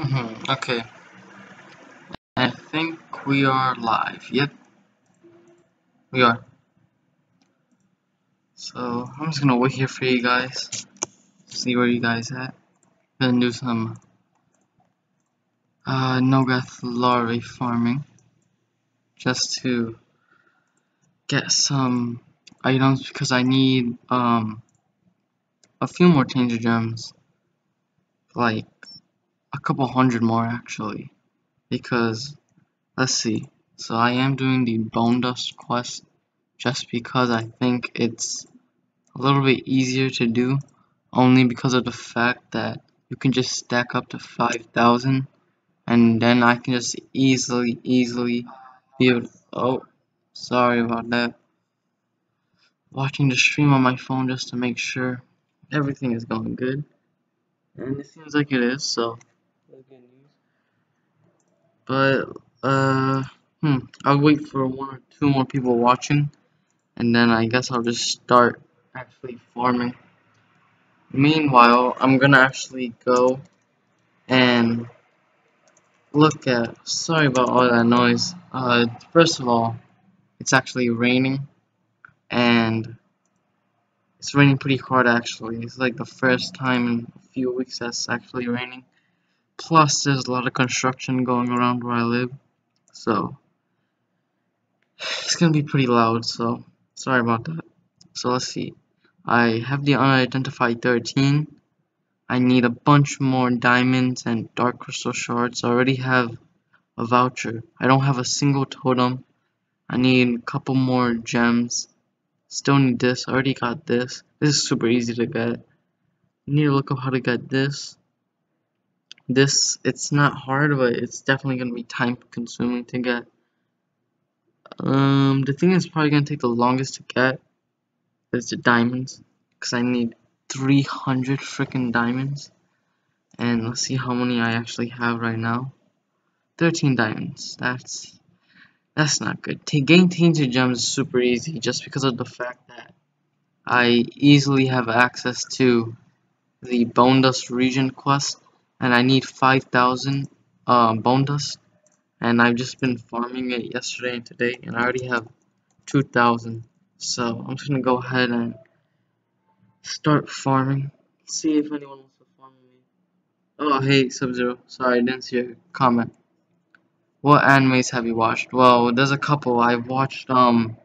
Okay, I think we are live. Yep, we are. So I'm just gonna wait here for you guys. See where you guys at. Gonna do some Nulgath larvae farming just to get some items because I need a few more Tanger gems, like a couple hundred more actually. Because let's see. So I am doing the bone dust quest just because I think it's a little bit easier to do, only because of the fact that you can just stack up to 5,000 and then I can just easily be able to, oh, sorry about that, watching the stream on my phone just to make sure everything is going good, and it seems like it is, so that's good news. But I'll wait for one or two more people watching, and then I guess I'll just start actually farming. Meanwhile, I'm gonna actually go and look at, sorry about all that noise. First of all, it's actually raining, and it's raining pretty hard actually. It's like the first time in a few weeks that's actually raining. Plus, there's a lot of construction going around where I live, so it's gonna be pretty loud, so sorry about that. So let's see. I have the unidentified 13. I need a bunch more diamonds and dark crystal shards. I already have a voucher. I don't have a single totem. I need a couple more gems. Still need this. I already got this. This is super easy to get. You need to look up how to get this. This, it's not hard, but it's definitely going to be time consuming to get. The thing is probably going to take the longest to get is the diamonds. Because I need 300 freaking diamonds. And let's see how many I actually have right now. 13 diamonds. That's not good. Getting tainted gems is super easy just because of the fact that I easily have access to the bone dust region quest, and I need 5,000 bone dust, and I've just been farming it yesterday and today, and I already have 2,000. So I'm just gonna go ahead and start farming. See if anyone wants to farm with me. Oh, hey, Sub-Zero. Sorry, I didn't see your comment. What animes have you watched? Well, there's a couple. I've watched Naruto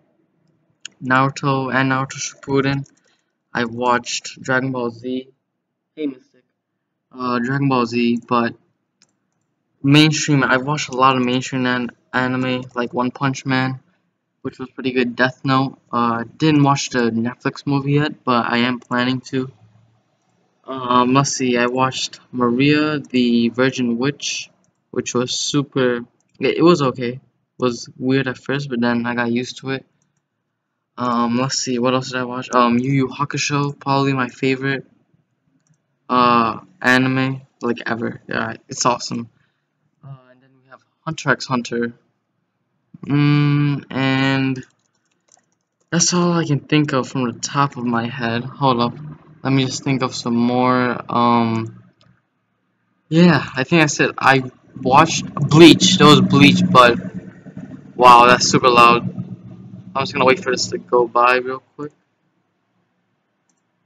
and Naruto Shippuden. I've watched Dragon Ball Z. Hey, Mystic. Dragon Ball Z, but mainstream. I've watched a lot of mainstream anime, like One Punch Man, which was pretty good. Death Note. Didn't watch the Netflix movie yet, but I am planning to. Let's see. I watched Maria the Virgin Witch, which was super. It was okay. It was weird at first, but then I got used to it. Let's see, what else did I watch? Yu Yu Hakusho, probably my favorite anime like ever. Yeah, it's awesome. And then we have Hunter x Hunter. And that's all I can think of from the top of my head. Hold up, let me just think of some more. Yeah, I think I said I watched Bleach. There was Bleach, but wow, that's super loud. I'm just gonna wait for this to go by real quick.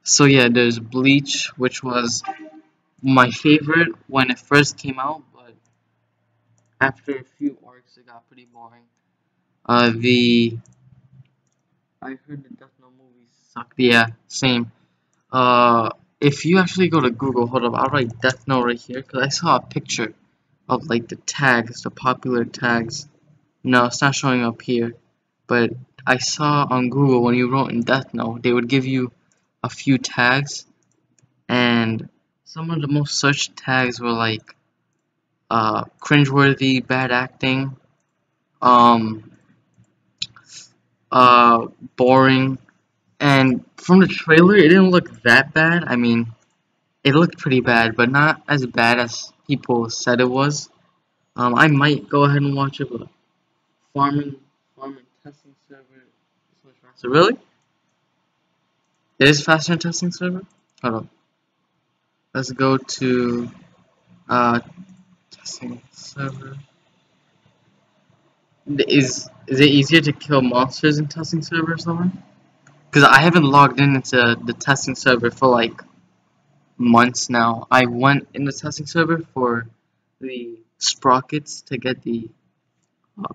So yeah, there's Bleach, which was my favorite when it first came out, but after a few arcs it got pretty boring. The I heard the Death Note movies sucked. Yeah, same. If you actually go to Google, hold up, I'll write Death Note right here because I saw a picture of like the tags, the popular tags. No, it's not showing up here, but I saw on Google when you wrote in Death Note, they would give you a few tags, and some of the most searched tags were like cringeworthy, bad acting, um, boring, and from the trailer, it didn't look that bad. I mean, it looked pretty bad, but not as bad as people said it was. I might go ahead and watch it, but farming testing server is much faster. Really? It is faster than testing server? Hold on. Let's go to uh Testing server. Is it easier to kill monsters in testing server or something? Because I haven't logged in into the testing server for like months now. I went in the testing server for the sprockets to get the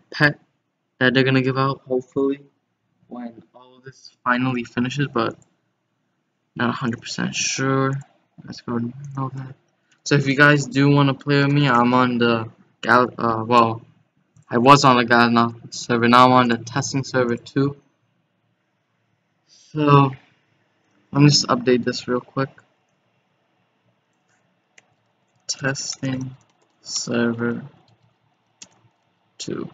pet that they're gonna give out, hopefully, when all of this finally finishes, but not 100% sure. Let's go know that. So if you guys do want to play with me, I'm on the well, I was on the Galanoth server, now I'm on the testing server too. So let me just update this real quick. Testing server 2.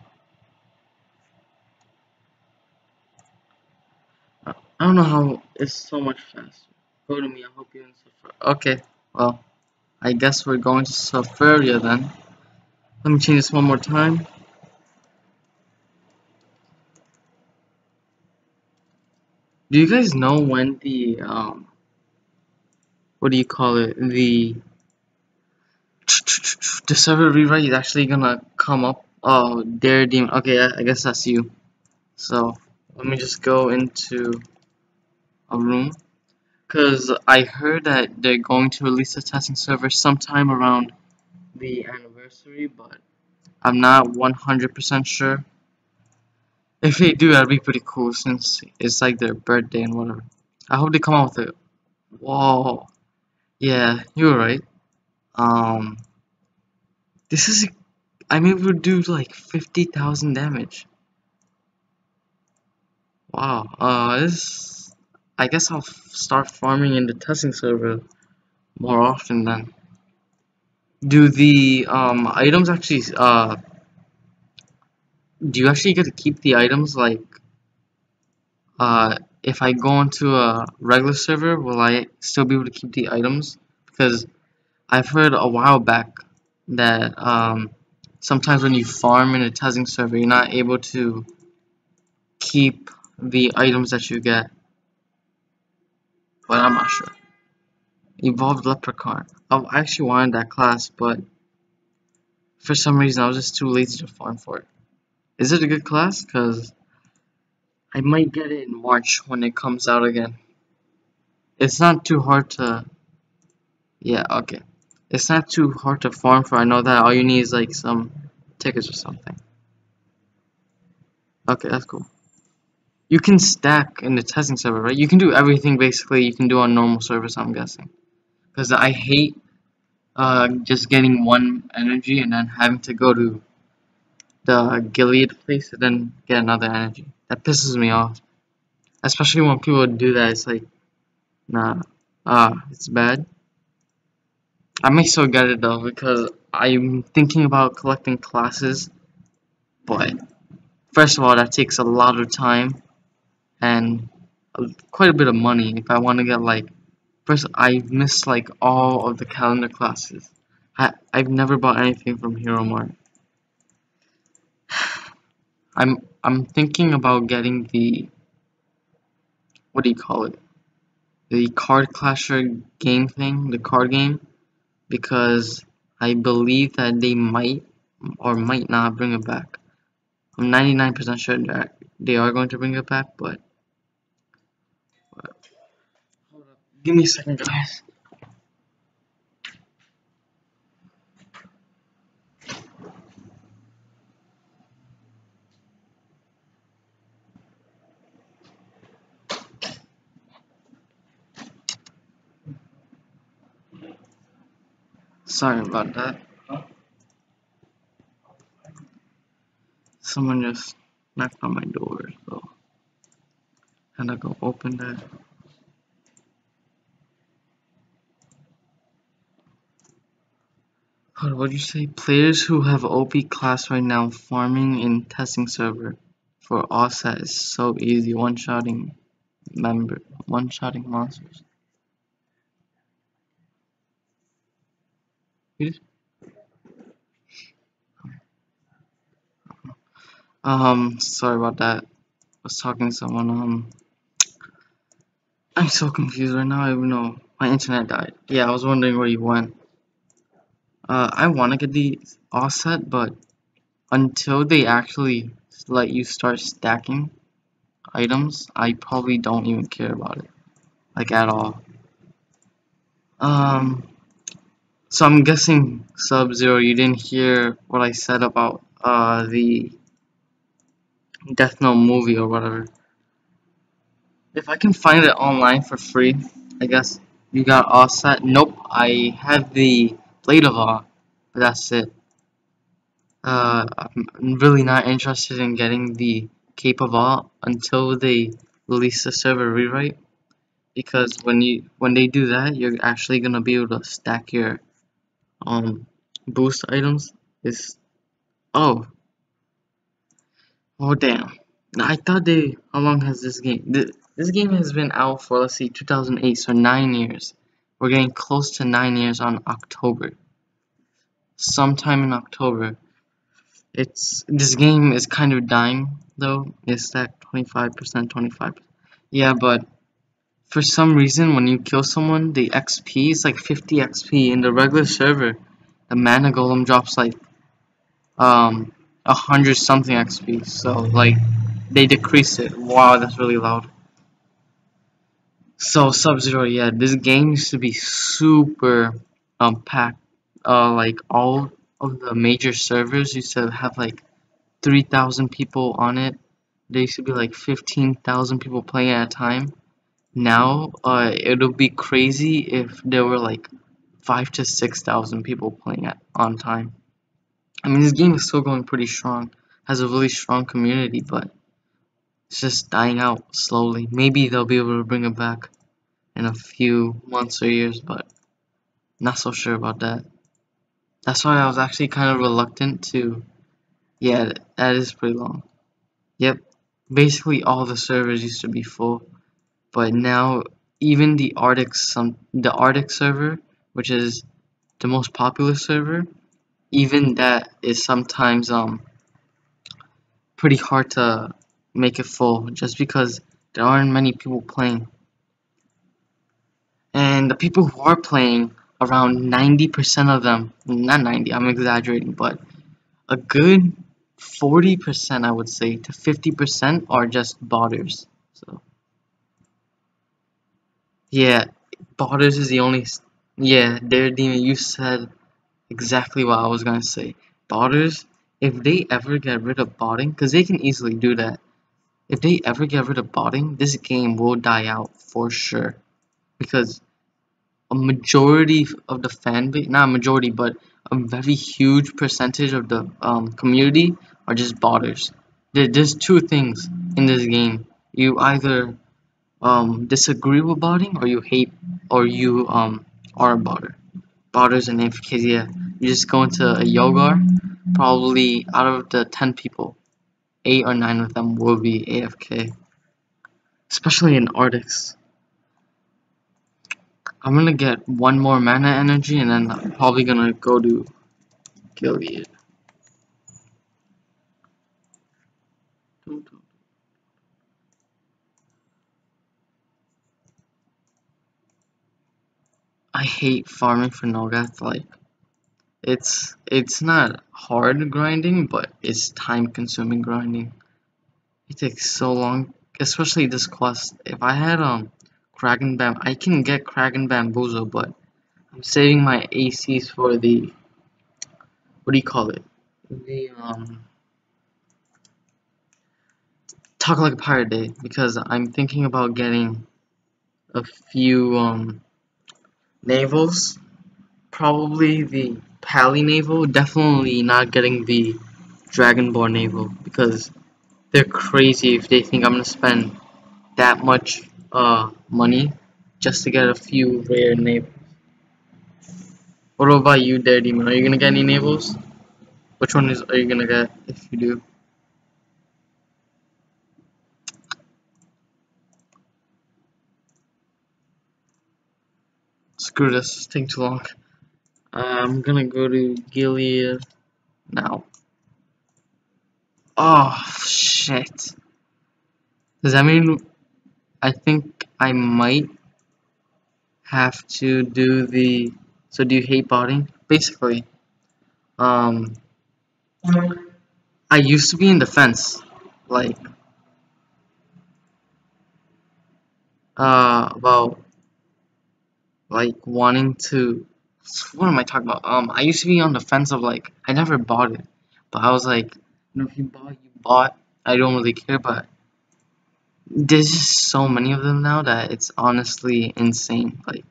I don't know how it's so much faster. Go to me, I hope you're in Safari. Okay, well, I guess we're going to Safari then. Let me change this one more time. Do you guys know when the what do you call it? The server rewrite is actually gonna come up. Oh, Dare Demon. Okay, I guess that's you. So let me just go into a room, cause I heard that they're going to release a testing server sometime around the anniversary, but I'm not 100% sure. If they do, that'd be pretty cool since it's like their birthday and whatever. I hope they come out with it. Whoa. Yeah, you were right. Um, this is. I'm able to do like 50,000 damage. Wow. This. I guess I'll start farming in the testing server more often then. Do the items actually do you actually get to keep the items like if I go into a regular server, will I still be able to keep the items? Because I've heard a while back that sometimes when you farm in a testing server, you're not able to keep the items that you get. But I'm not sure. Evolved Leprechaun. I actually wanted that class, but for some reason I was just too lazy to farm for it. Is it a good class? Because I might get it in March when it comes out again. It's not too hard to... Yeah, okay. It's not too hard to farm for. I know that all you need is like some tickets or something. Okay, that's cool. You can stack in the testing server, right? You can do everything basically you can do on normal servers, I'm guessing. Because I hate just getting one energy and then having to go to the Gilead place and then get another energy. That pisses me off. Especially when people do that, it's like, nah, it's bad. I may still get it though because I'm thinking about collecting classes, but first of all, that takes a lot of time and quite a bit of money if I want to get like. First, I've missed like all of the calendar classes. I've never bought anything from Hero Mart. I'm thinking about getting the what do you call it? The card clasher game thing, the card game, because I believe that they might or might not bring it back. I'm 99% sure that they are going to bring it back, but hold up. Give me a second, guys. Sorry about that. Someone just knocked on my door, so and I go open that. What do you say? Players who have OP class right now farming in testing server for offset is so easy. One-shotting monsters. Sorry about that. I was talking to someone. I'm so confused right now. I don't even know. My internet died. Yeah, I was wondering where you went. I want to get the offset, but until they actually let you start stacking items, I probably don't even care about it, like at all. Um, so I'm guessing Sub-Zero, you didn't hear what I said about the Death Note movie or whatever. If I can find it online for free, I guess you got offset. Nope, I have the Blade of Awe, but that's it. I'm really not interested in getting the Cape of Awe until they release the server rewrite, because when they do that, you're actually gonna be able to stack your boost items. Is oh oh damn! I thought they how long has this game? This game has been out for, let's see, 2008, so 9 years. We're getting close to 9 years on October. Sometime in October. This game is kind of dying though. It's that 25%, 25%. Yeah, but for some reason when you kill someone, the XP is like 50 XP. In the regular server, the mana golem drops like 100 something XP. So like they decrease it. Wow, that's really loud. So Sub-Zero, yeah, this game used to be super packed. Like all of the major servers used to have like 3,000 people on it. There used to be like 15,000 people playing at a time. Now, it'll be crazy if there were like 5 to 6,000 people playing at on time. I mean, this game is still going pretty strong. Has a really strong community, but it's just dying out slowly. Maybe they'll be able to bring it back in a few months or years, but not so sure about that. That's why I was actually kind of reluctant to. Yeah, that is pretty long. Yep, basically all the servers used to be full, but now even the Arctic server, which is the most popular server, even that is sometimes pretty hard to make it full just because there aren't many people playing. And the people who are playing, around 90% of them, not 90, I'm exaggerating, but a good 40% I would say to 50% are just botters. So yeah, botters is the only. Yeah, Daredemon, you said exactly what I was gonna say. Botters, if they ever get rid of botting, because they can easily do that. If they ever get rid of botting, this game will die out for sure. Because a majority of the fan base, not a majority, but a very huge percentage of the community are just botters. There's two things in this game. You either disagree with botting, or you hate, or you are a botter. Botters and AFKs, yeah. You just go into a Yogar, probably out of the 10 people, 8 or 9 of them will be AFK. Especially in Arctics. I'm gonna get one more mana energy and then I'm probably gonna go to Gilead. I hate farming for Nulgath. Like, it's not hard grinding, but it's time consuming grinding. It takes so long, especially this quest. If I had Kraken Bam, I can get Kraken Bamboozle, but I'm saving my ACs for the, what do you call it? The Talk Like a Pirate Day, because I'm thinking about getting a few navals. Probably the Pally naval. Definitely not getting the Dragonborn naval, because they're crazy if they think I'm gonna spend that much money just to get a few rare navals. What about you, Daredemon? Are you gonna get any navals? Which one are you gonna get if you do? Screw this, it's taking too long. I'm gonna go to Gilead now. Oh shit. Does that mean I think I might have to do the. So do you hate botting? Basically, Um, I used to be in defense, like about like wanting to. What am I talking about? I used to be on the fence of like I never bought it, but I was like, if you bought, you bought. I don't really care, but there's just so many of them now that it's honestly insane. Like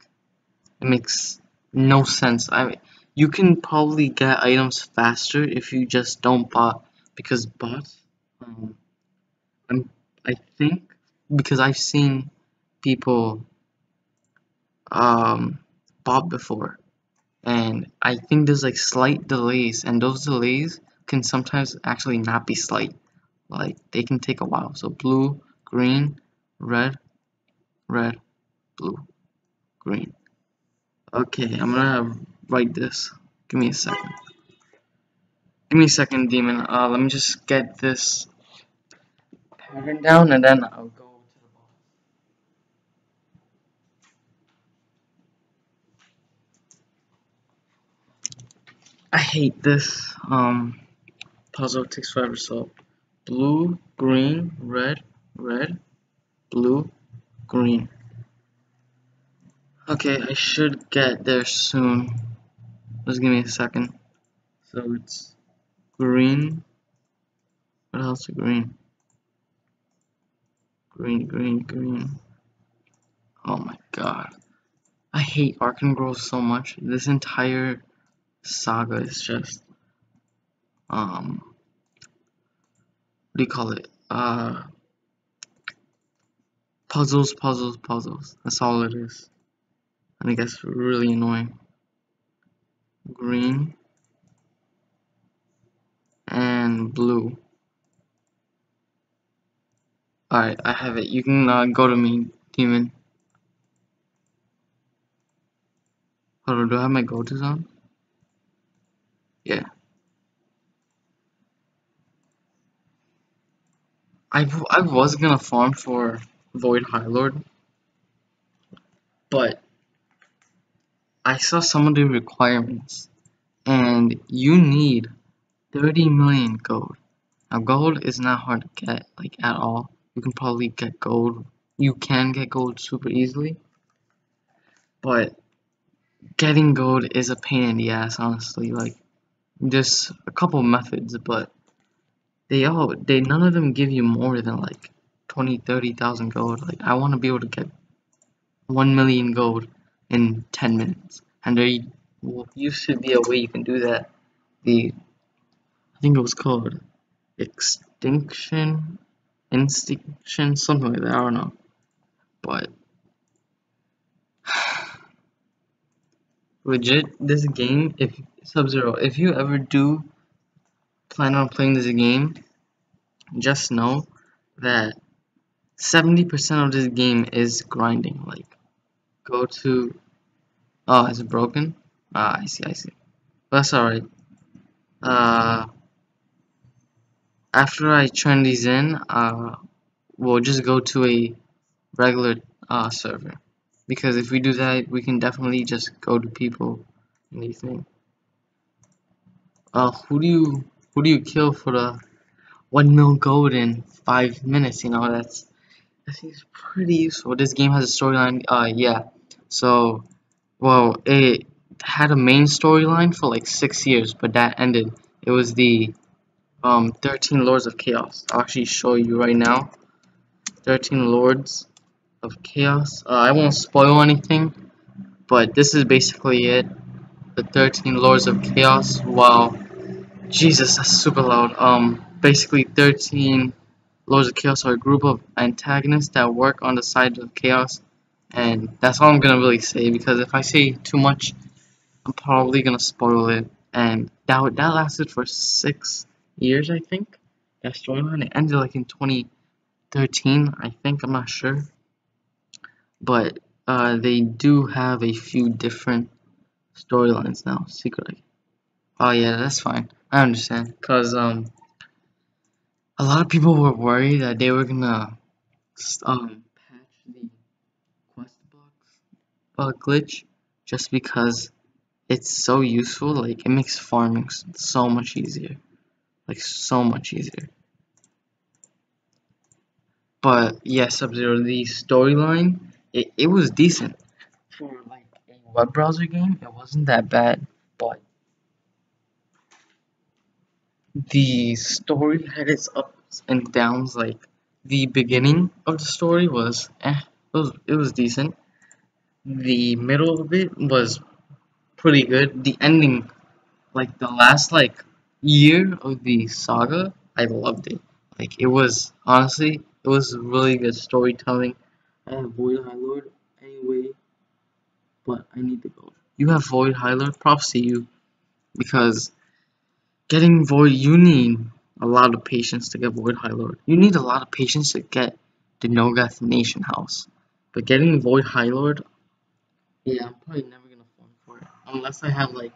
it makes no sense. I mean, you can probably get items faster if you just don't bot because bots. Um, I'm I think because I've seen people um bot before, and I think there's like slight delays, and those delays can sometimes actually not be slight. Like they can take a while. So blue, green, red, red, blue, green. Okay, I'm gonna write this. Give me a second. Give me a second, demon. Let me just get this pattern down, and then I'll go to the ball. I hate this puzzle. It takes forever. So blue, green, red, red, blue, green. Okay, I should get there soon. Just give me a second. So it's green. What else is green? Green, green, green. Oh my god. I hate Arkan Grove so much. This entire saga is just what do you call it? Puzzles, puzzles, puzzles. That's all it is. I think that's really annoying. Green and blue. Alright, I have it. You can go to me, demon. Hold on, do I have my go-tos on? Yeah. I was gonna farm for Void High Lord, but I saw some of the requirements, and you need 30 million gold. Now, gold is not hard to get, like, at all. You can probably get gold. You can get gold super easily, but getting gold is a pain in the ass, honestly. Like, there's a couple methods, but they none of them give you more than like 20, 30,000 gold. Like, I want to be able to get 1 million gold in 10 minutes, and there used to be a way you can do that. I think it was called Instinction, something like that. I don't know, but legit, this game, if Sub-Zero, if you ever do plan on playing this game, just know that 70% of this game is grinding. Like, go to, oh, is it broken? Ah, I see. That's alright. Uh, After I turn these in, we'll just go to a regular server, because if we do that, we can definitely just go to people and anything. Who do you kill for the 1 mil gold in 5 minutes? You know, that seems pretty useful. This game has a storyline. Yeah. So, well, it had a main storyline for like 6 years, but that ended. It was the 13 Lords of Chaos. I'll actually show you right now. 13 Lords of Chaos. I won't spoil anything, but this is basically it. The 13 Lords of Chaos. Wow. Jesus, that's super loud. Basically 13 Lords of Chaos are a group of antagonists that work on the side of chaos, and that's all I'm gonna really say, because if I say too much, I'm probably gonna spoil it. And that lasted for 6 years, I think. That storyline, it ended like in 2013, I think. I'm not sure, but they do have a few different storylines now, secretly. Oh yeah, that's fine. I understand, cause a lot of people were worried that they were gonna patch the quest box glitch, just because It's so useful, like it makes farming so much easier. Like so much easier. But yeah, Sub-Zero, the storyline, it was decent. For like a web browser game, it wasn't that bad. But the story had its ups and downs. Like the beginning of the story was it was decent. The middle of it was pretty good. The ending, like the last like year of the saga, I loved it. Like it was honestly, it was really good storytelling. I have Void High Lord anyway, but I need to go. You have Void High Lord, props to you, because getting Void, you need a lot of patience to get Void High Lord. You need a lot of patience to get the Nulgath Nation House. But getting Void High Lord, yeah, I'm probably never gonna fall for it unless I have like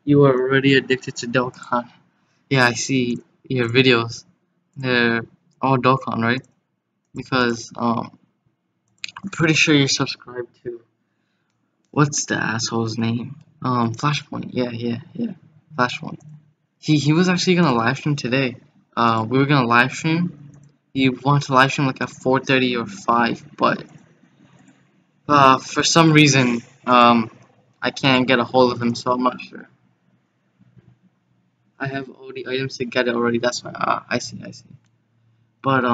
you are already addicted to Dokkan. Yeah, I see your videos. They're all Dokkan, right? Because I'm pretty sure you're subscribed to what's the asshole's name? Flashpoint. Yeah. Flashpoint. He was actually gonna live stream today. We were gonna live stream. He wanted to live stream like at 4:30 or 5, but for some reason I can't get a hold of him, so I'm not sure. I have all the items to get it already. That's why. I see. But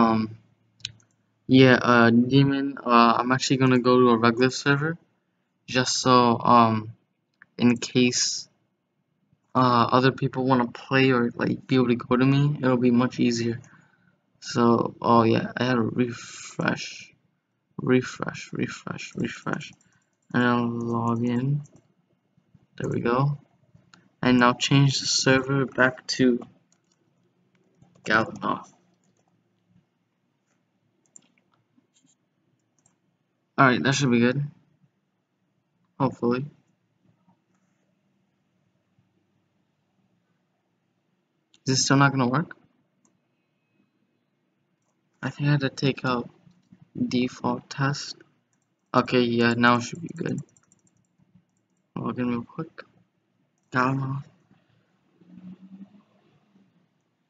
yeah, Demon. I'm actually gonna go to a regular server just so in case other people want to play or like be able to go to me, it'll be much easier. So oh yeah, I had to refresh, and I'll log in. There we go. And now change the server back to Galanoth. Alright, that should be good. Hopefully. Is this still not gonna work? I think I had to take out default test. Okay, yeah, now it should be good. Log in real quick. Galanoth.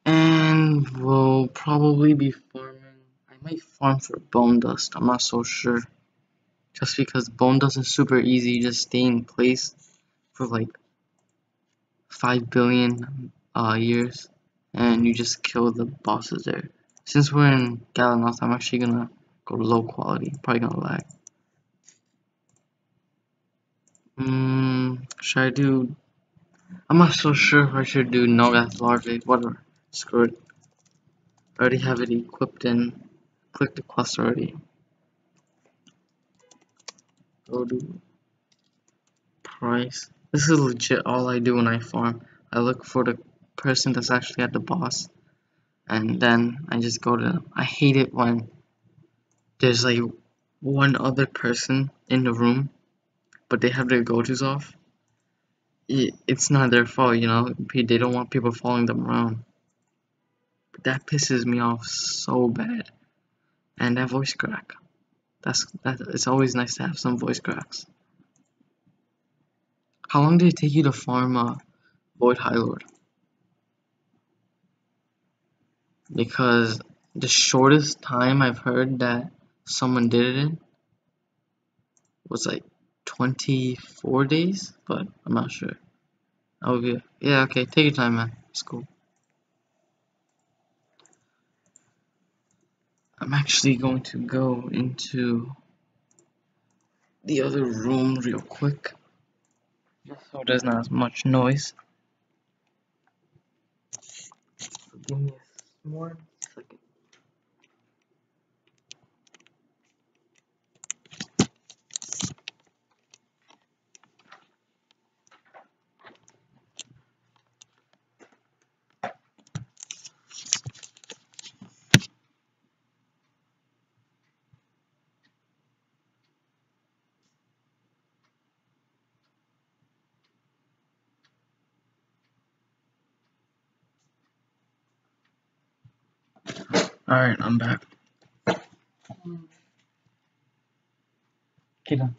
And we'll probably be farming. I might farm for bone dust. I'm not so sure. Just because bone dust is super easy. You just stay in place for like 5 billion years. And you just kill the bosses there. Since we're in Galanoth, I'm actually gonna go low quality. Probably gonna lag. Should I do... I'm not so sure if I should do Nulgath Larvae. Whatever. Screw it. I already have it equipped and click the quest already. Go to price. This is legit all I do when I farm. I look for the person that's actually at the boss, and then I just go to them. I hate it when there's like one other person in the room, but they have their go-tos off. It's not their fault, you know. They don't want people following them around. But that pisses me off so bad. And that voice crack. That. It's always nice to have some voice cracks. How long did it take you to farm Void High Lord? Because the shortest time I've heard that someone did it in was like 24 days, but I'm not sure. Okay, yeah, okay, take your time, man. It's cool. I'm actually going to go into the other room real quick, just so there's not as much noise. Give me a more second. Alright, I'm back. Okay, done.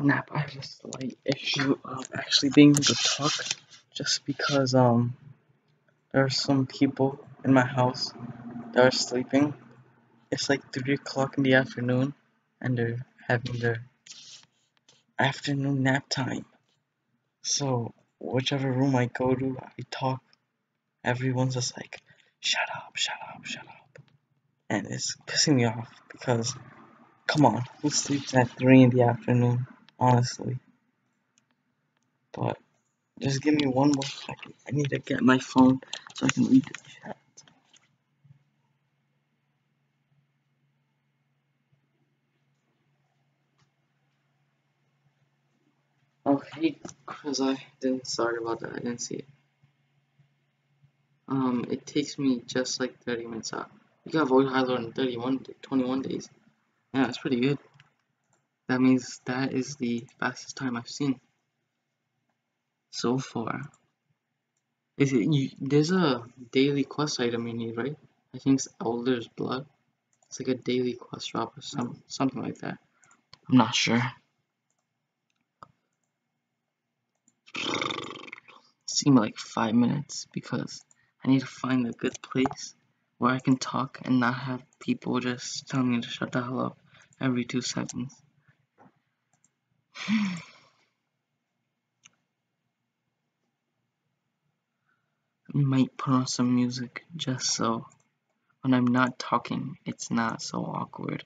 nap. I have a slight issue of actually being able to talk just because there are some people in my house that are sleeping. It's like 3 o'clock in the afternoon and they're having their afternoon nap time. So whichever room I go to, I talk. Everyone's just like, shut up, shut up, shut up. And it's pissing me off because, come on, who sleeps at 3 in the afternoon? Honestly. But just give me one more second. I need to get my phone so I can read the chat. Okay, because I didn't, sorry about that, I didn't see it. It takes me just like 30 minutes out. You got Void High Lord in 21 days. Yeah, that's pretty good. That means that is the fastest time I've seen so far. Is it you? There's a daily quest item you need, right? I think it's Elder's Blood. It's like a daily quest drop or something like that. I'm not sure. Seem like 5 minutes because I need to find a good place where I can talk and not have people just tell me to shut the hell up every 2 seconds. I might put on some music just so when I'm not talking it's not so awkward.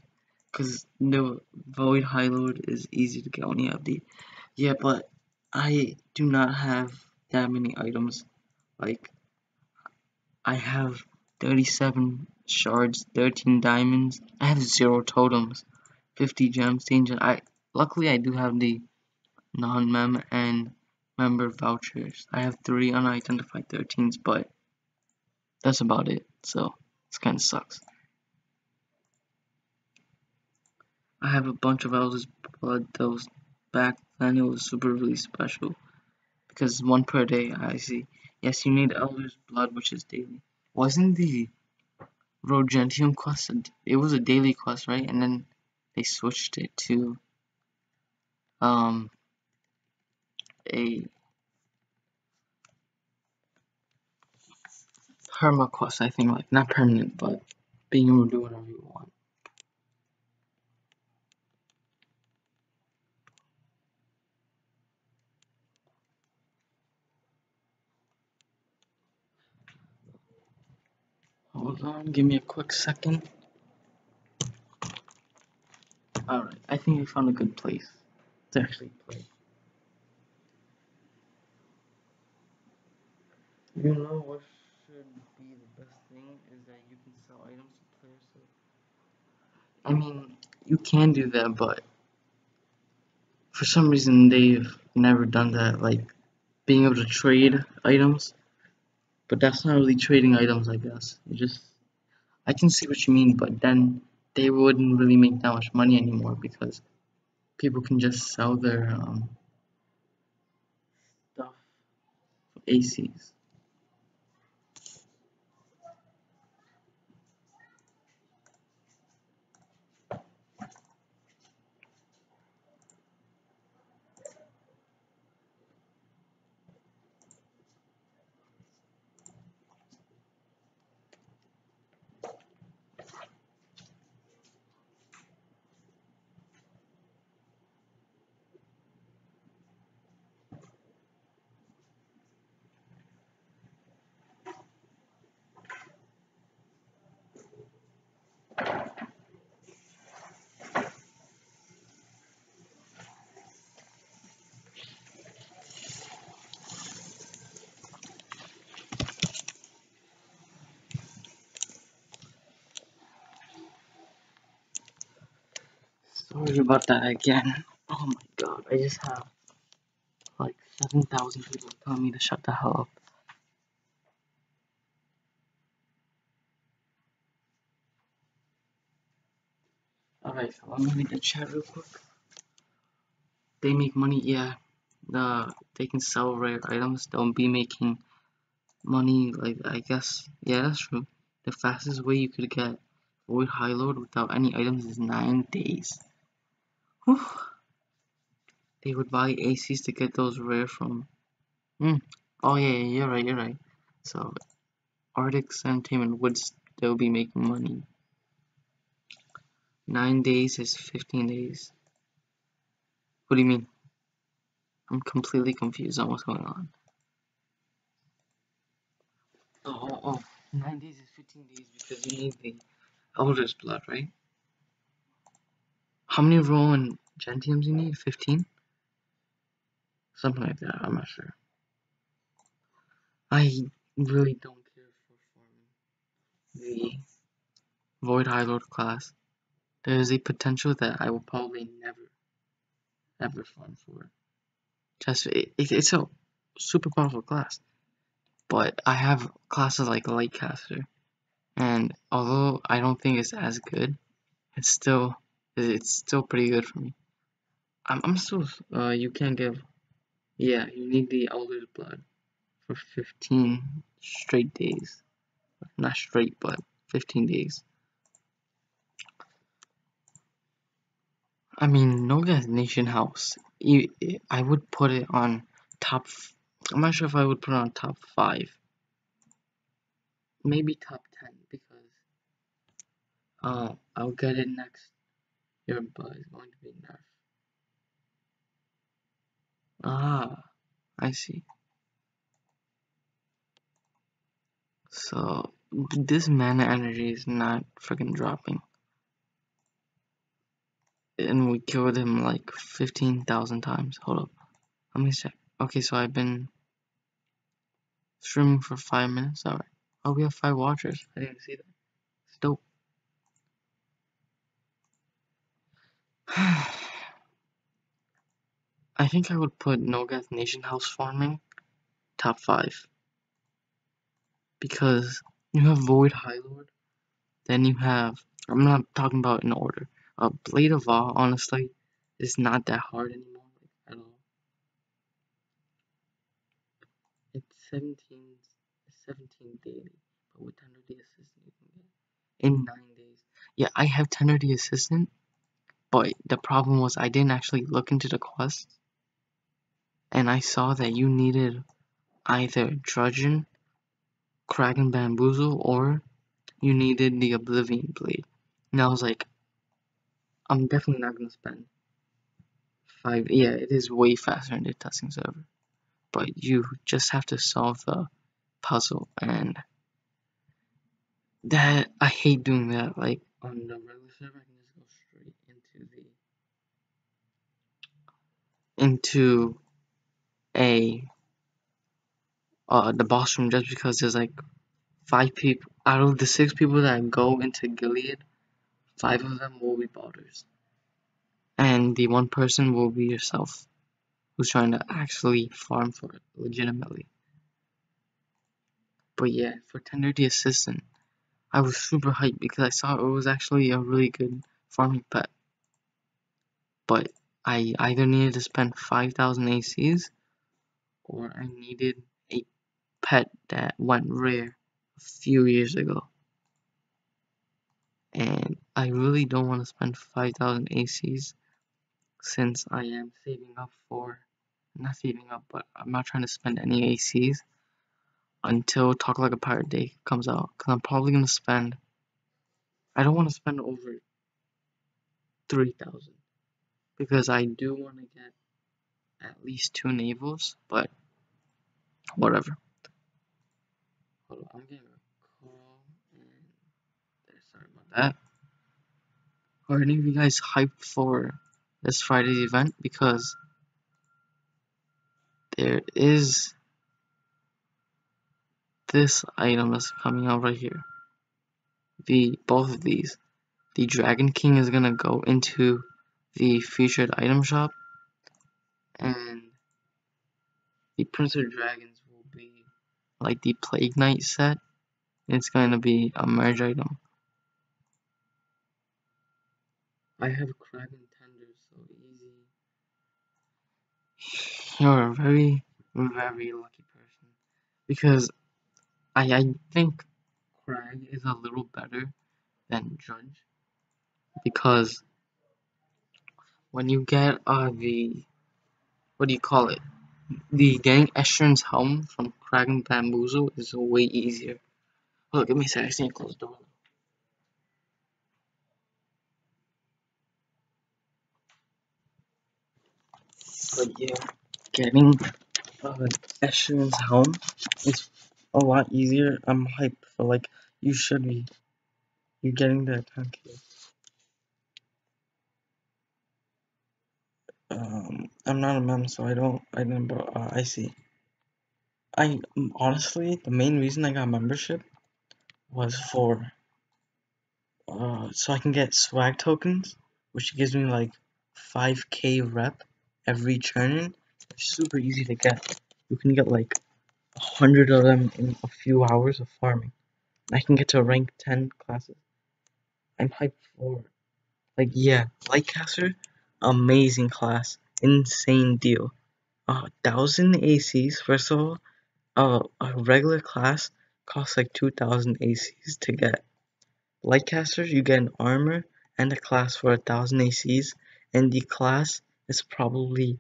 Cause the Void High Lord is easy to get when you have the but I do not have that many items. Like I have 37 shards, 13 diamonds. I have 0 totems, 50 gems, danger. Luckily I do have the non-mem and member vouchers. I have 3 unidentified 13s, but that's about it. So this kind of sucks. I have a bunch of Elder's Blood. Those back then it was super really special because 1 per day. I see. Yes, you need Elder's Blood, which is daily. Wasn't the Rogentium quest? It was a daily quest, right? And then they switched it to a perma quest. I think, like not permanent, but being able to do whatever you want. Hold on, give me a quick second. Alright, I think I found a good place to actually play. You know what should be the best thing is that you can sell items to players. So, I mean, you can do that, but for some reason they've never done that. Like being able to trade items, but that's not really trading items, I guess. I can see what you mean, but then they wouldn't really make that much money anymore because people can just sell their stuff for ACs. Sorry about that again. Oh my god, I just have like 7,000 people telling me to shut the hell up. Alright, so let me read the chat real quick. They make money, yeah. They can sell rare items. They'll be making money, like I guess. Yeah, that's true. The fastest way you could get Void High Lord without any items is 9 days. Whew. they would buy ACs to get those rare from. Oh yeah, you're right, you're right. So Arctic's Entertainment would still be making money. 9 days is 15 days. What do you mean? I'm completely confused on what's going on. Oh, 9 days is 15 days because you need the Elder's Blood, right? How many Rowan Gentiums you need? 15? Something like that, I'm not sure. I really don't care for farming the Void High Lord class. There is a potential that I will probably never ever farm for. Just it's a super powerful class, but I have classes like Lightcaster, and although I don't think it's as good, it's still pretty good for me. I'm still you can't give, yeah, you need the Elder's Blood for 15 straight days, not straight but 15 days. I mean, Nulgath Nation House, I would put it on top. I'm not sure if I would put it on top 5, maybe top 10, because I'll get it next year, but it's going to be nerf. Ah, I see. So this mana energy is not freaking dropping, and we killed him like 15,000 times. Hold up, let me check. Okay, so I've been streaming for 5 minutes. Alright. Oh, we have 5 watchers. I didn't see that. It's dope. I think I would put Nulgath Nation House farming top 5, because you have Void High Lord, then you have, I'm not talking about in order. Blade of Awe, honestly, is not that hard anymore, like, at all. It's 17 daily, but with Tender D Assistant you can get in 9 days. Yeah, I have Tender D Assistant, but the problem was I didn't actually look into the quest, and I saw that you needed either Drudgeon, Kraken Bamboozle, or you needed the Oblivion Blade. And I was like, I'm definitely not gonna spend 5. Yeah, it is way faster in the testing server, but you just have to solve the puzzle, and that I hate doing that. Like on the regular server, I can just go straight into a the boss room, just because there's like 5 people out of the 6 people that go into Gilead. 5 of them will be botters, and the 1 person will be yourself, who's trying to actually farm for it legitimately. But yeah, for Tender the Assistant, I was super hyped because I saw it was actually a really good farming pet. But I either needed to spend 5,000 ACs, or I needed a pet that went rare a few years ago. And I really don't want to spend 5,000 ACs, since I am saving up for, not saving up, but I'm not trying to spend any ACs until Talk Like a Pirate Day comes out, because I'm probably going to spend, I don't want to spend over 3,000, because I do want to get at least 2 navels, but whatever. Hold on, I'm getting a call, and sorry about that. Are any of you guys hyped for this Friday's event? Because there is this item that's coming out right here. Both of these. The Dragon King is gonna go into the featured item shop, and the Prince of Dragons will be like the Plague Knight set. It's gonna be a merge item. I have Kraken Tender, so easy. You're a very, very lucky person, because I think Crag is a little better than Judge, because when you get what do you call it? The getting Escher's helm from Kraken Bamboozle is way easier. Oh, give me a second. I just need to close the door. But yeah, getting Escher's helm is a lot easier. I'm hyped for like you should be. You're getting the attack here. I'm not a mem, so I didn't. I see. I honestly, the main reason I got membership was for so I can get swag tokens, which gives me like 5k rep every turn. It's super easy to get. You can get like 100 of them in a few hours of farming. I can get to rank 10 classes. I'm hyped for like yeah, Lightcaster, amazing class, insane deal. 1,000 ACs first of all. A regular class costs like 2,000 ACs to get. Lightcasters, you get an armor and a class for 1,000 ACs, and the class is probably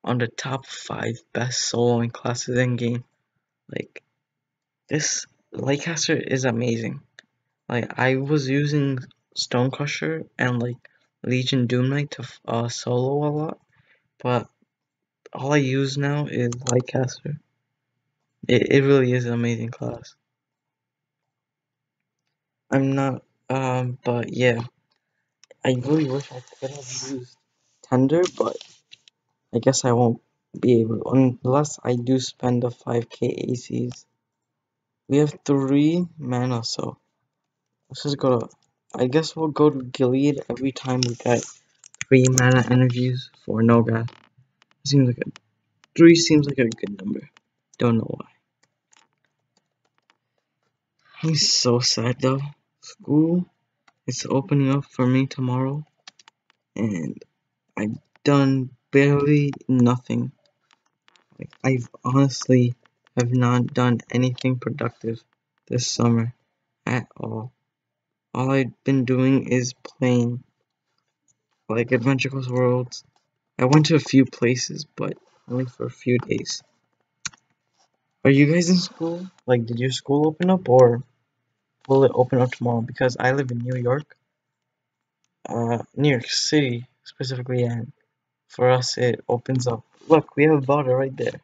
on the top 5 best soloing classes in game. Like, this Lightcaster is amazing. Like, I was using Stonecrusher and like Legion Doom Knight to solo a lot, but all I use now is Lightcaster. It really is an amazing class. I'm not, but yeah, I really wish I could have used Tender, but I guess I won't be able unless I do spend the 5k ACs. We have 3 mana, so let's just go to. I guess we'll go to Gilead every time we get 3 mana energies for Nulgath. Seems like a 3 seems like a good number. Don't know why. I'm so sad though. School is opening up for me tomorrow, and I've done barely nothing. Like, I've honestly have not done anything productive this summer at all. All I've been doing is playing like Adventure Quest Worlds. I went to a few places, but only for a few days. Are you guys in school? Like, did your school open up, or will it open up tomorrow? Because I live in New York City specifically, and for us it opens up. Look, we have a border right there.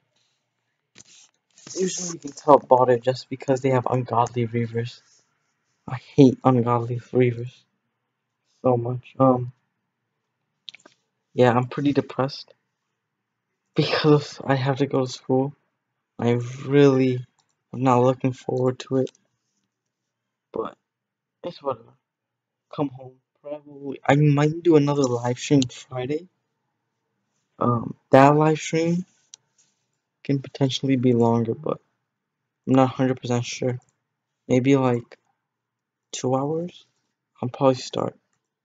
Usually you can tell border just because they have ungodly reavers. I hate ungodly reavers so much. Yeah, I'm pretty depressed because I have to go to school. I really am not looking forward to it, but it's whatever. Come home, probably. I might do another live stream Friday. That live stream can potentially be longer, but I'm not 100% sure. Maybe like 2 hours? I'll probably start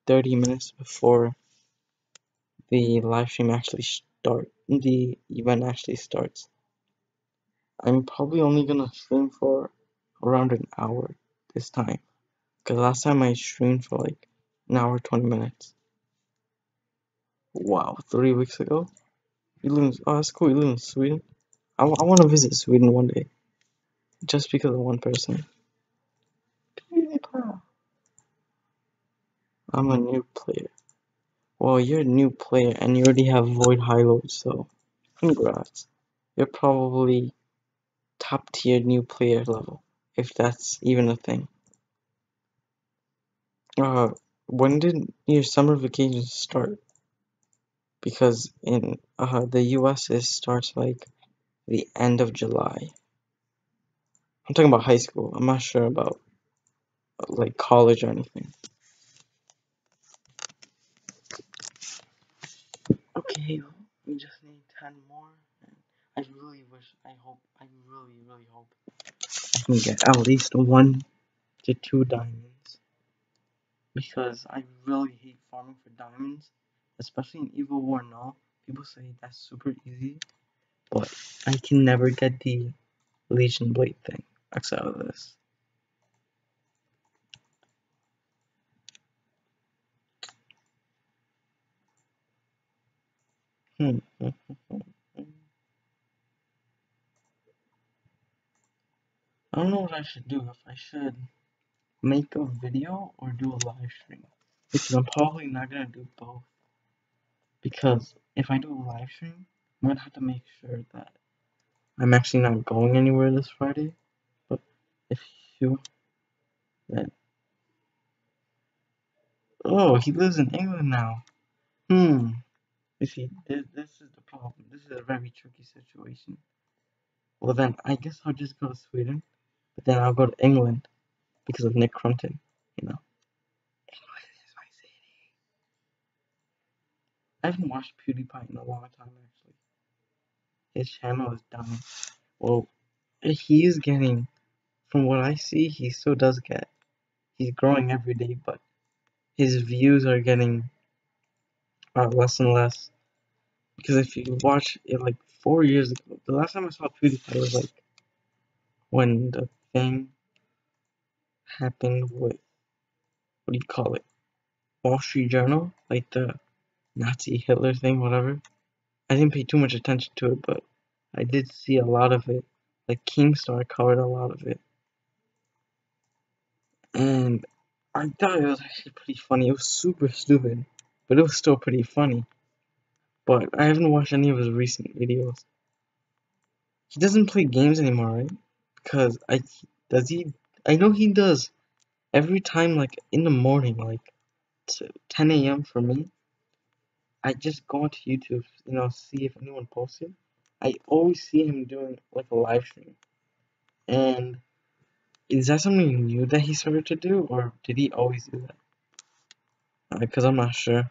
30 minutes before the live stream actually the event actually starts. I'm probably only gonna stream for around an hour this time, because last time I streamed for like an hour 20 minutes. Wow, 3 weeks ago. You live in, oh, that's cool. You live in Sweden. I want to visit Sweden one day, just because of one person. I'm a new player. Well, you're a new player and you already have Void Hilo, so congrats. You're probably top tier new player level, if that's even a thing. When did your summer vacations start? Because in the US it starts like the end of July. I'm talking about high school. I'm not sure about like college or anything. Okay, we just need 10 more. And I really wish, I really hope I can get at least 1 to 2 diamonds. Because I really hate farming for diamonds, especially in Evil War Null. People say that's super easy, but I can never get the Legion Blade thing outside of this. I don't know what I should do, if I should make a video or do a live stream. Because I'm probably not gonna do both. Because if I do a live stream, I'm gonna have to make sure that I'm actually not going anywhere this Friday. But if you then oh, he lives in England now. You see, this is the problem. This is a very tricky situation. Well then I guess I'll just go to Sweden, but then I'll go to England because of Nick Crumpton, you know. England is my city. I haven't watched PewDiePie in a long time actually. His channel is dying. Well, he's getting, from what I see, he still does get. He's growing every day, but his views are getting less and less. Because if you watch it, like 4 years ago, the last time I saw PewDiePie was like when the thing happened with, what do you call it? Wall Street Journal, like the Nazi Hitler thing, whatever. I didn't pay too much attention to it, but I did see a lot of it. Like Keemstar covered a lot of it, and I thought it was actually pretty funny. It was super stupid, but it was still pretty funny. But I haven't watched any of his recent videos. He doesn't play games anymore, right? Because does he? I know he does. Every time, like in the morning, like 10 a.m. for me, I just go onto YouTube, see if anyone posted. I always see him doing like a live stream. And is that something new that he started to do, or did he always do that? Because I'm not sure.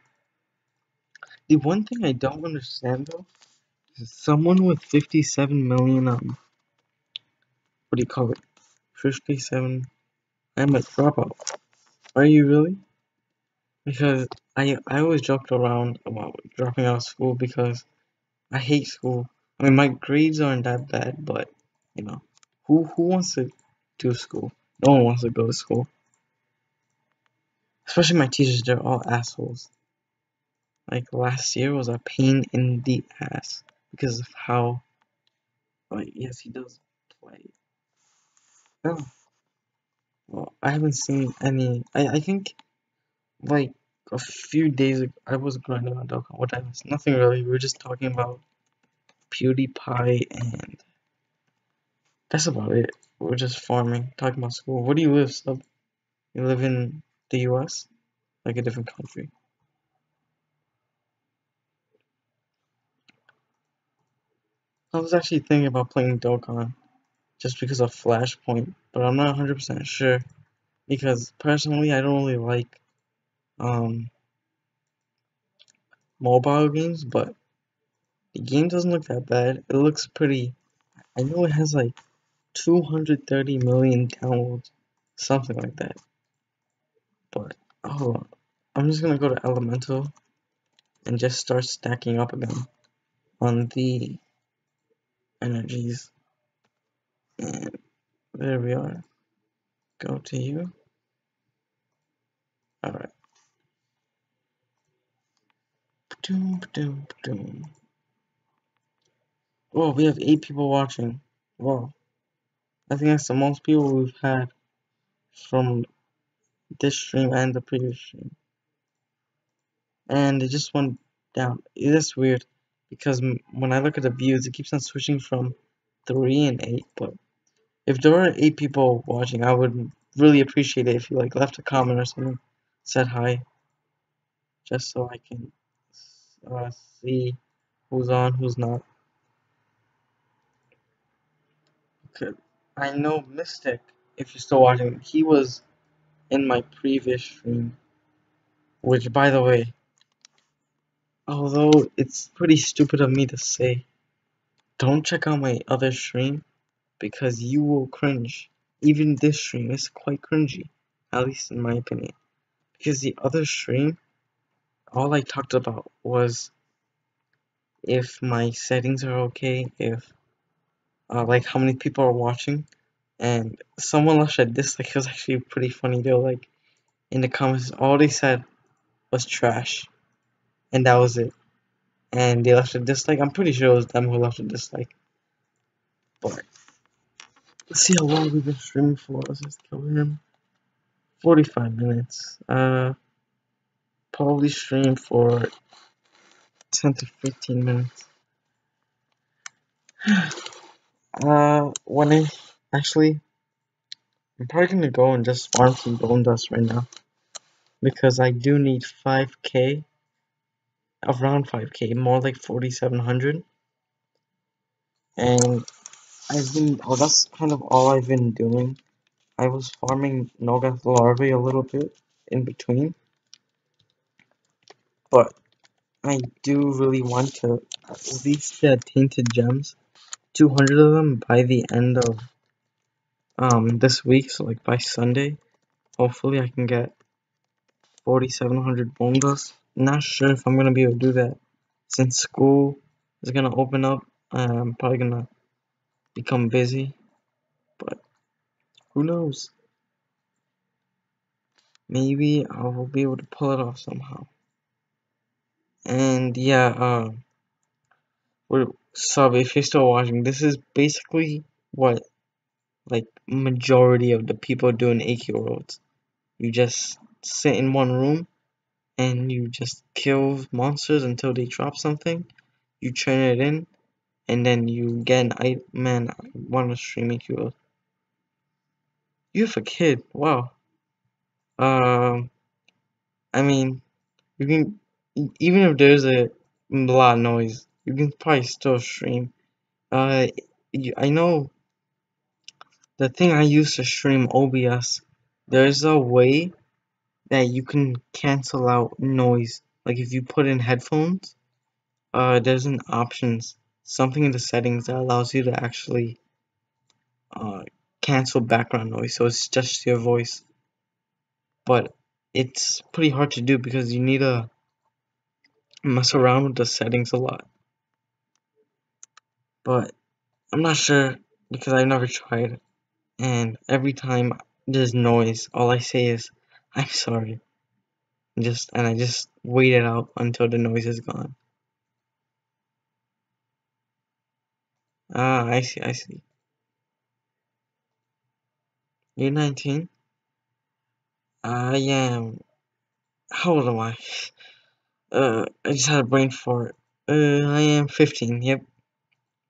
The one thing I don't understand though is someone with 57 million, what do you call it? 57. I'm a dropout. Are you really? Because I always joked around about dropping out of school because I hate school. I mean, my grades aren't that bad, but you know, who wants to do school? No one wants to go to school. Especially my teachers, they're all assholes. Like last year was a pain in the ass because of how, like, yes, he does play. Oh, well, I haven't seen any. I think like a few days ago, I was grinding on Dokkan. What I was nothing really. We were just talking about PewDiePie, and that's about it. We're just farming, talking about school. Where do you live, sub? You live in the US? Like a different country? I was actually thinking about playing Dokkan just because of Flashpoint, but I'm not 100% sure because personally I don't really like um mobile games, but the game doesn't look that bad. It looks pretty. I know it has like 230 million downloads, something like that. But hold on, I'm just gonna go to Elemental and just start stacking up again on the energies. And there we are. Go to you. Alright. Oh, we have 8 people watching. Wow. I think that's the most people we've had from this stream and the previous stream. And it just went down. It is weird because when I look at the views, it keeps on switching from 3 and 8. But if there were 8 people watching, I would really appreciate it if you like left a comment or something, said hi, just so I can uh, see who's on, who's not. Okay. I know Mystic, if you're still watching, he was in my previous stream, which by the way, although it's pretty stupid of me to say, don't check out my other stream because you will cringe. Even this stream is quite cringy, at least in my opinion. Because the other stream, all I talked about was if my settings are okay, if like how many people are watching, and someone left a dislike. It was actually pretty funny. They were like in the comments, all they said was trash, and that was it. And they left a dislike. I'm pretty sure it was them who left a dislike. But Let's see how long we've been streaming for. Let's just kill him. 45 minutes. Probably stream for 10 to 15 minutes. When I actually, I'm probably gonna go and just farm some bone dust right now because I do need 5k, around 5k, more like 4,700. And that's kind of all I've been doing. I was farming Nulgath larvae a little bit in between, but I do really want to at least get tainted gems, 200 of them by the end of this week, so like by Sunday. Hopefully I can get 4,700 bone dust. Not sure if I'm gonna be able to do that since school is gonna open up. I'm probably gonna become busy, but who knows? Maybe I will be able to pull it off somehow. And yeah, sub, if you're still watching, this is basically what like majority of the people do in AQ worlds. You just sit in one room and you just kill monsters until they drop something. You turn it in, and then you get an item. Man, I want to stream AQ worlds. You have a kid, wow. Um, I mean, you can even if there's a lot of noise, you can probably still stream. Uh, I know the thing I use to stream OBS. There's a way that you can cancel out noise. Like if you put in headphones, there's an options, something in the settings that allows you to actually uh, cancel background noise, so it's just your voice. But it's pretty hard to do because you need to mess around with the settings a lot. But I'm not sure because I've never tried. And every time there's noise, all I say is, "I'm sorry." And I just wait it out until the noise is gone. Ah, I see, I see. You're 19? I am. How old am I? I just had a brain fart. I am 15. Yep,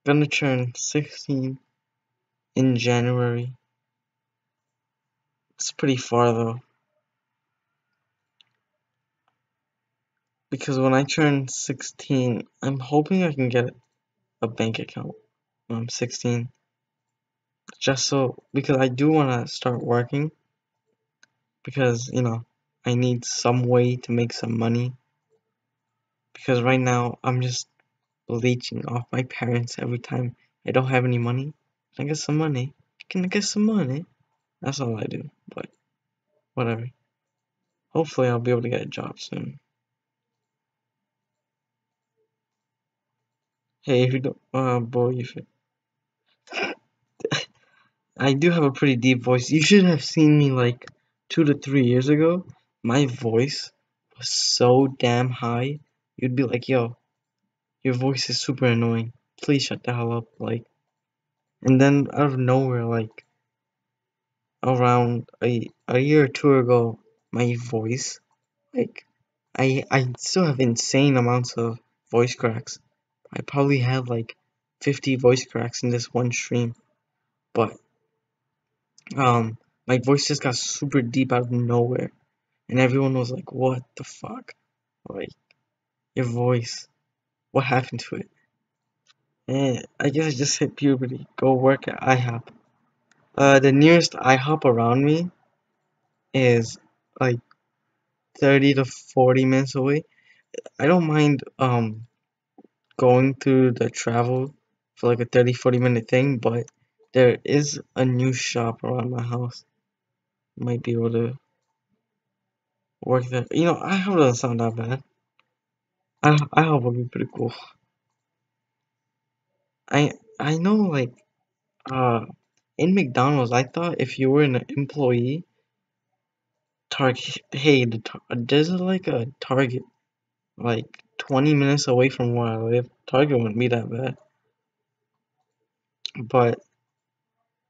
gonna turn 16 in January. It's pretty far though, because when I turn 16, I'm hoping I can get a bank account when I'm 16. Just so, because I do want to start working, because, I need some way to make some money. Because right now, I'm just leeching off my parents every time I don't have any money. Can I get some money? Can I get some money? That's all I do, but whatever. Hopefully I'll be able to get a job soon. Hey, if you don't, boy, I do have a pretty deep voice. You should have seen me like 2 to 3 years ago. My voice was so damn high. You'd be like, yo, your voice is super annoying. Please shut the hell up. Like, and then out of nowhere, like around a year or two ago, my voice, like, I still have insane amounts of voice cracks. I probably had like 50 voice cracks in this one stream, but my voice just got super deep out of nowhere, and everyone was like, "What the fuck? Like, your voice, what happened to it?" And I guess I just hit puberty. Go work at IHOP. The nearest IHOP around me is like 30 to 40 minutes away. I don't mind going through the travel for like a 30-40 minute thing, but there is a new shop around my house. Might be able to work there. IHOP doesn't sound that bad. IHOP would be pretty cool. I know, like, uh in McDonald's, I thought if you were an employee, Target, hey, there's like a Target like 20 minutes away from where I live. Target wouldn't be that bad. But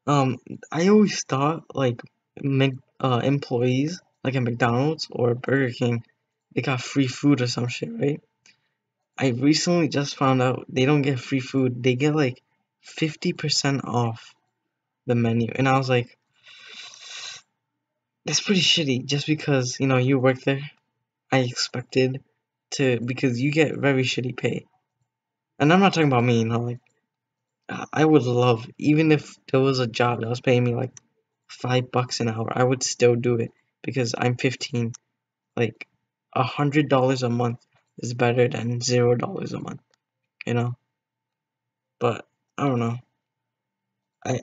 Um, I always thought like employees like at McDonald's or Burger King, they got free food or some shit, right? I recently just found out they don't get free food. They get like 50% off the menu. And I was like, that's pretty shitty just because, you work there. I expected to, because you get very shitty pay. And I'm not talking about me, like, I would love, even if there was a job that was paying me like $5 an hour, I would still do it because I'm 15. Like, $100 a month is better than $0 a month, you know? But I don't know.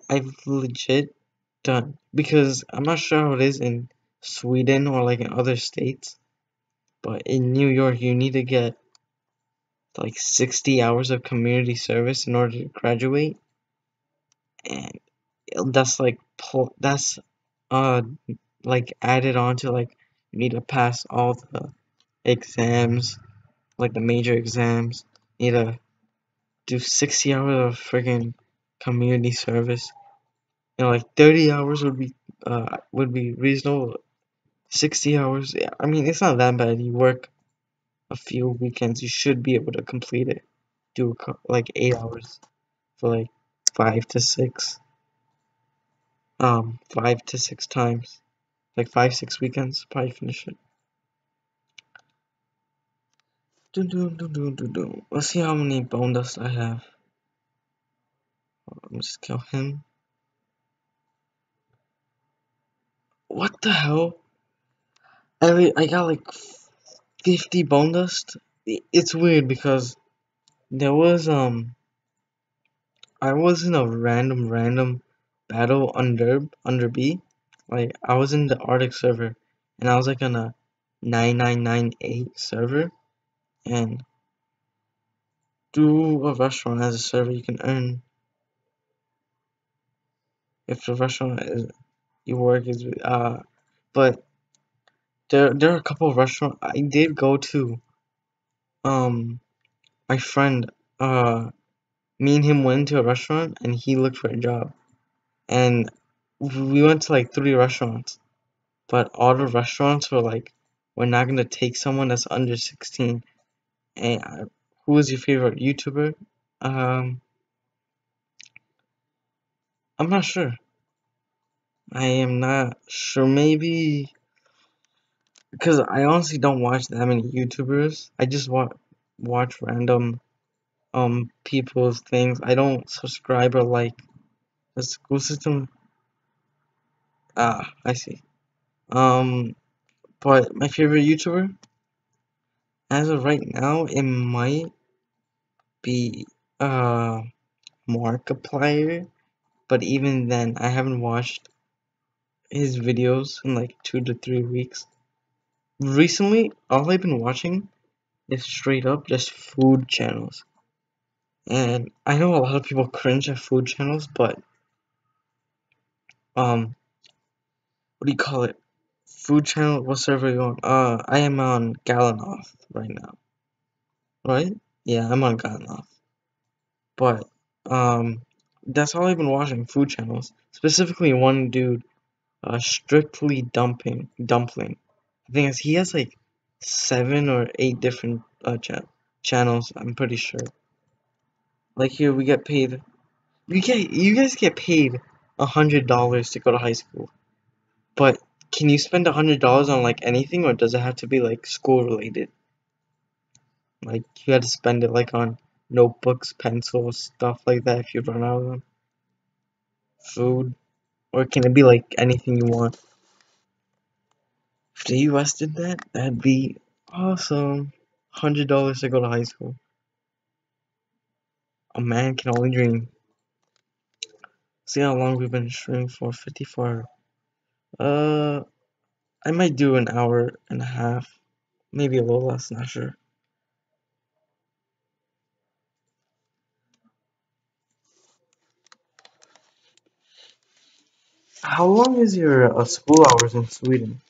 I've legit done because I'm not sure how it is in Sweden or like in other states, but in New York you need to get like 60 hours of community service in order to graduate, and that's like that's uh like added on to like you need to pass all the exams, like the major exams. You need to do 60 hours of friggin' community service. Like 30 hours would be reasonable. 60 hours, yeah, I mean it's not that bad. You work a few weekends, you should be able to complete it. Do like 8 hours for like 5 to 6, 5 to 6 times, like 5, 6 weekends, probably finish it. Dun, dun, dun, dun, dun, dun. Let's see how many bone dust I have. Let me just kill him. What the hell? I got like 50 bone dust. It's weird because there was I was in a random battle under B. Like I was in the Arctic server and I was like on a 9998 server, and through a restaurant as a server you can earn if the restaurant is you work is but there are a couple of restaurants I did go to. My friend, me and him went to a restaurant and he looked for a job, and we went to like 3 restaurants, but all the restaurants were like, we're not gonna take someone that's under 16. And who was your favorite YouTuber? Um, I'm not sure. I am not sure. Maybe because I honestly don't watch that many YouTubers. I just watch random people's things. I don't subscribe or like the school system. Ah, I see. Um, but my favorite YouTuber as of right now, it might be Markiplier. But even then, I haven't watched his videos in like 2 to 3 weeks. Recently, all I've been watching is straight up just food channels. And I know a lot of people cringe at food channels, but what do you call it? Food channel, what server are you on? I am on Galanoth right now, right? Yeah, I'm on Galanoth. But that's all I've been watching, food channels. Specifically one dude, strictly dumpling. I think he has like 7 or 8 different channels. I'm pretty sure. Like here, we get paid. You guys get paid $100 to go to high school. But can you spend $100 on like anything, or does it have to be like school related? Like you had to spend it like on notebooks, pencils, stuff like that if you run out of them. Food, or can it be like anything you want? If the US did that, that'd be awesome. $100 to go to high school. A man can only dream. See how long we've been streaming for? 54. Uh, I might do an hour and a half, maybe a little less. Not sure. How long is your school hours in Sweden?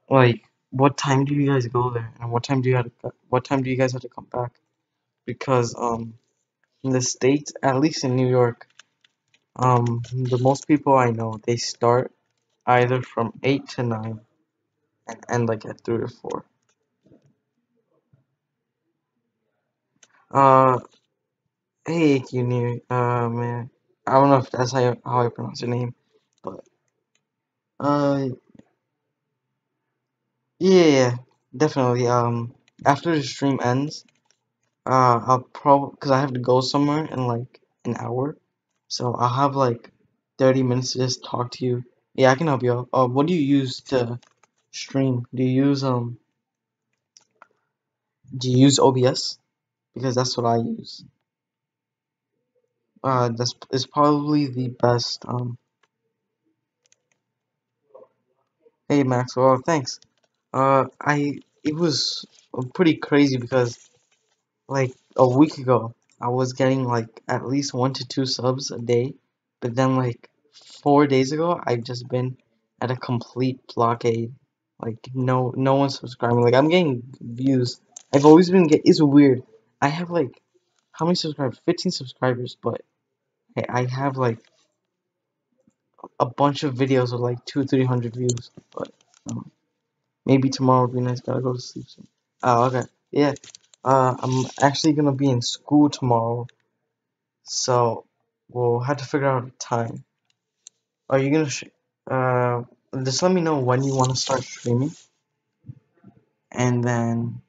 Like, what time do you guys go there, and what time do you guys have to come back? Because in the States, at least in New York, The most people I know, they start either from 8 to 9 and end like at 3 or 4. Uh, hey, AQW, man, I don't know if that's how I pronounce your name, but, uh, yeah, definitely, after the stream ends, I'll probably, because I have to go somewhere in like an hour, so I'll have like 30 minutes to just talk to you. Yeah, I can help you out. What do you use to stream? Do you use OBS? Because that's what I use. That's is probably the best. Hey Maxwell, thanks. It was pretty crazy because like a week ago I was getting like at least 1 to 2 subs a day, but then like 4 days ago I've just been at a complete blockade. Like no one's subscribing. Like I'm getting views. I've always been it's weird. I have like how many subscribers? 15 subscribers, but I have like a bunch of videos with like 200-300 views. But um, maybe tomorrow would be nice. Gotta go to sleep soon. Oh, okay. Yeah. I'm actually gonna be in school tomorrow, so we'll have to figure out a time. Are you gonna just let me know when you want to start streaming, and then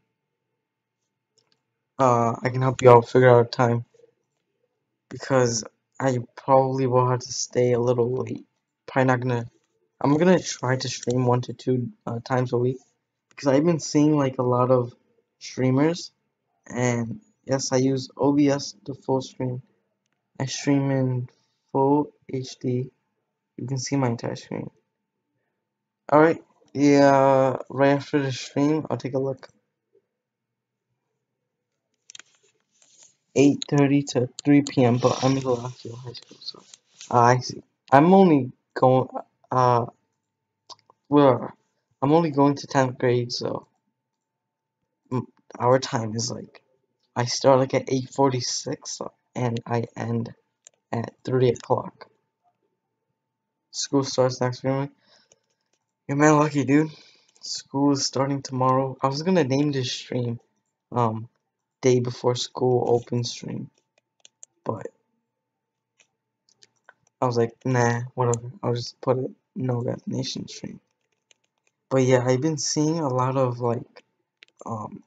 I can help you out figure out a time because I probably will have to stay a little late. Probably not gonna. I'm gonna try to stream 1 to 2 times a week because I've been seeing like a lot of streamers, and yes, I use OBS to full stream. I stream in full HD. You can see my entire screen. Alright, yeah, right after the stream, I'll take a look. 8:30 to 3 p.m., but I'm in the last year of high school, so I see. I'm only going, uh, well, I'm only going to 10th grade, so mm, our time is like, I start like at 8:46 and I end at 3 o'clock. School starts next week. You're man lucky, dude. School is starting tomorrow. I was gonna name this stream, um, day before school open stream, but I was like, nah, whatever. I'll just put it Nulgath Nation stream. But yeah, I've been seeing a lot of like, um,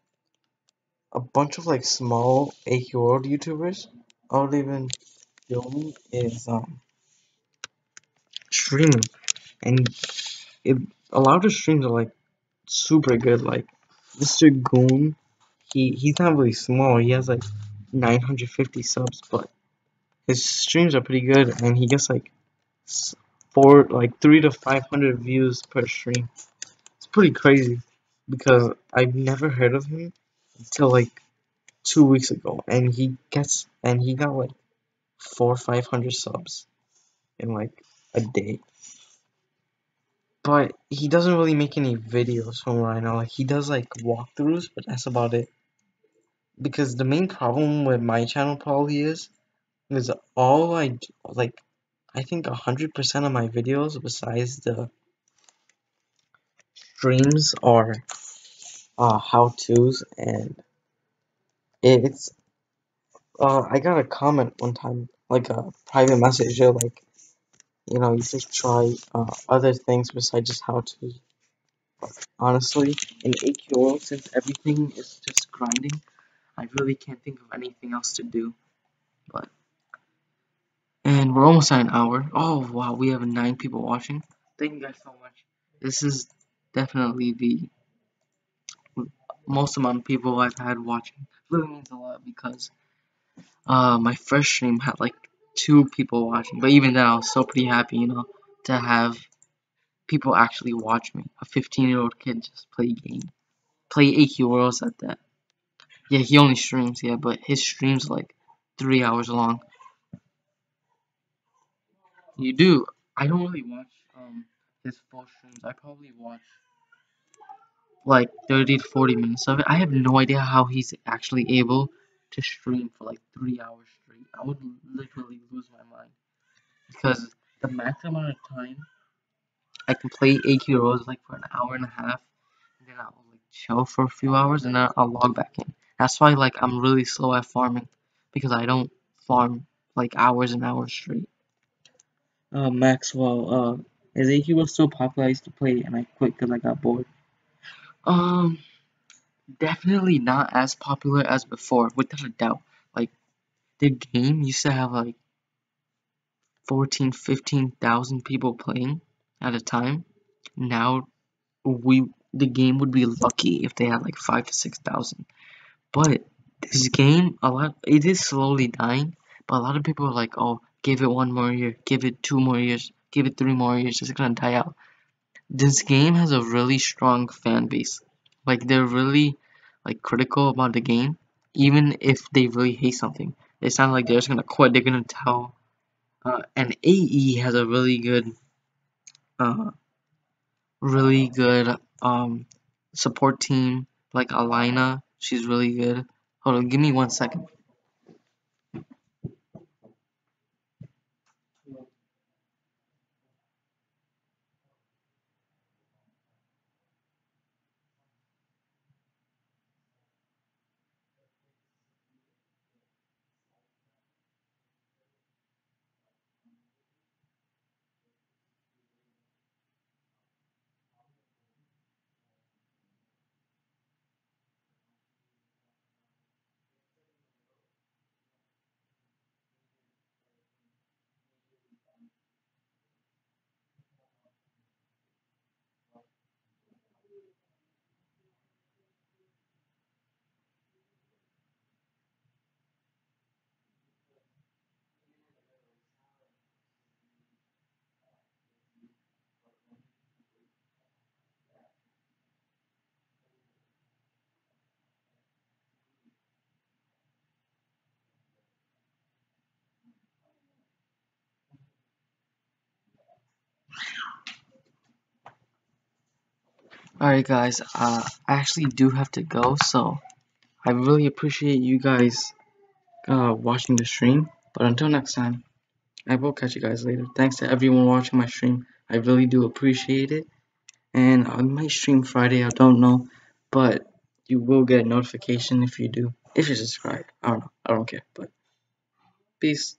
a bunch of like small AQ World YouTubers. All they've been doing is streaming, and it a lot of the streams are like super good. Like Mr. Goon, he's not really small. He has like 950 subs, but his streams are pretty good, and he gets like four, like 300 to 500 views per stream. It's pretty crazy because I've never heard of him until like 2 weeks ago, and he got like 400 or 500 subs in like a day. But he doesn't really make any videos from what I know. Like he does like walkthroughs, but that's about it. Because the main problem with my channel probably is all I do, like I think 100% of my videos besides the streams are how-tos, and it's I got a comment one time, like a private message, like you should try other things besides just how-tos. Honestly, in AQO, since everything is just grinding, I really can't think of anything else to do. But and we're almost at an hour. Oh wow, we have 9 people watching. Thank you guys so much. This is definitely the most amount of people I've had watching. It really means a lot because my first stream had like 2 people watching, but even then I was still pretty happy, to have people actually watch me. A 15-year-old kid just play AQ Worlds at that. Yeah, he only streams, yeah, but his stream's like 3 hours long. You do. I don't really watch his full streams. I probably watch like 30 to 40 minutes of it. I have no idea how he's actually able to stream for like 3 hours straight. I would literally lose my mind. because the max amount of time I can play AQ roles like for an hour and a half, and then I'll like chill for a few hours, and then I'll log back in. That's why like I'm really slow at farming because I don't farm like hours and hours straight. Maxwell, is AQL still popular? I used to play and I quit because I got bored. Um, Definitely not as popular as before, without a doubt. Like the game used to have like 14, 15,000 people playing at a time. Now the game would be lucky if they had like 5 to 6,000. But this game, it is slowly dying. But a lot of people are like, oh, give it 1 more year, give it 2 more years, give it 3 more years, it's gonna die out. This game has a really strong fan base. Like they're really like critical about the game, even if they really hate something. They sound like they're just gonna quit. They're gonna tell. And AE has a uh, really good support team. Like Alina, she's really good. Hold on, give me 1 second. Alright, guys. I actually do have to go, so I really appreciate you guys watching the stream. But until next time, I will catch you guys later. Thanks to everyone watching my stream. I really do appreciate it. And I might stream Friday, I don't know. But you will get a notification if you do. If you subscribe. I don't know. I don't care. But peace.